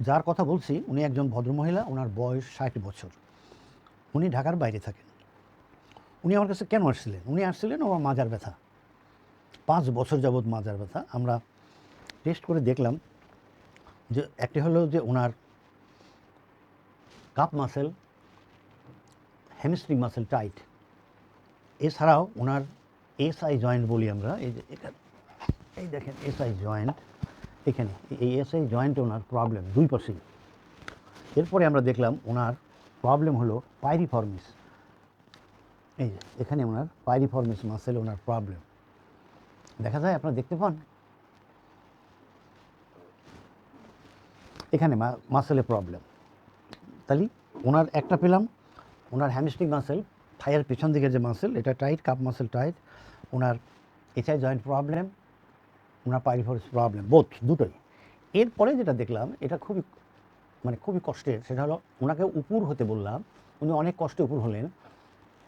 যার কথা বলছি উনি একজন ভদ্রমহিলা, ওনার বয়স 60 বছর। উনি ঢাকার বাইরে থাকেন। উনি আমার কাছে কেন আসছিলেন? উনি আসছিলেন ওনার মাজার ব্যথা, 5 বছর যাবৎ মাজার ব্যথা। আমরা টেস্ট করে দেখলাম যে একটি হলো যে ওনার calf muscle, hamstring muscle tight, এছাড়াও ওনার এসআই জয়েন্ট বলি আমরা, এই যে এটা, এই দেখেন এসআই জয়েন্ট, এখানে এই এসআই জয়েন্টে ওনার প্রবলেম দুই পাশেই। এরপরে আমরা দেখলাম ওনার প্রবলেম হলো পাইরিফর্মিস, এই যে এখানে ওনার পাইরিফর্মিস মাসেল ওনার প্রবলেম দেখা যায়, আপনারা দেখতে পান এখানে মাসেলের প্রবলেম। তাহলে ওনার একটা পেলাম, ওনার হ্যামস্ট্রিং মাসেল, থাইয়ের পিছন দিকের যে মাসেল এটা টাইট, কাপ মাসেল টাইট, ওনার এসআই জয়েন্ট প্রবলেম, ওনার পাইরিফর্মিস প্রবলেম, বোথ দুটোই। এরপরে যেটা দেখলাম এটা খুবই কষ্টের, সেটা হলো ওনাকে উপুর হতে বললাম, উনি অনেক কষ্টে উপুর হলেন।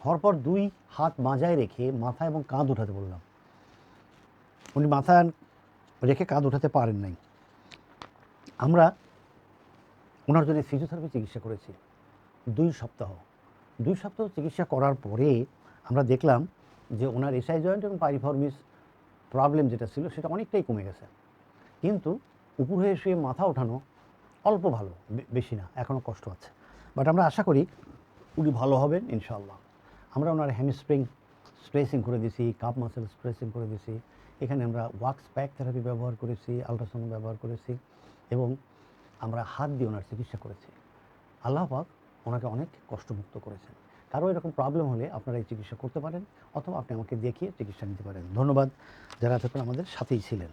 হওয়ার পর 2 হাত মাজায় রেখে মাথা এবং কাঁধ উঠাতে বললাম, উনি মাথা রেখে কাঁধ উঠাতে পারেন নাই। আমরা ওনার জন্য ফিজিওথেরাপি চিকিৎসা করেছি 2 সপ্তাহ চিকিৎসা করার পরে আমরা দেখলাম যে ওনার এসআই জয়েন্ট এবং পাইরিফর্মিস প্রবলেম যেটা ছিল সেটা অনেকটাই কমে গেছে। কিন্তু উপর হয়ে শুয়ে মাথা ওঠানো অল্প ভালো, বেশি না, এখনও কষ্ট আছে, বাট আমরা আশা করি উনি ভালো হবেন ইনশাআল্লাহ। আমরা ওনার হ্যামস্ট্রিং স্ট্রেচিং করে দিয়েছি, কাপ মাসেল স্ট্রেচিং করে দিয়েছি, এখানে আমরা ওয়াক্স প্যাক থেরাপি ব্যবহার করেছি, আল্ট্রাসাউন্ড ব্যবহার করেছি, এবং আমরা হাত দিয়ে ওনার চিকিৎসা করেছি। আল্লাহ পাক ওনাকে অনেক কষ্টমুক্ত করেছেন। কারো এরকম প্রবলেম হলে আপনারা এই চিকিৎসা করতে পারেন, অথবা আপনি আমাকে দেখিয়ে চিকিৎসা নিতে পারেন। ধন্যবাদ যারা এতক্ষণ আমাদের সাথেই ছিলেন।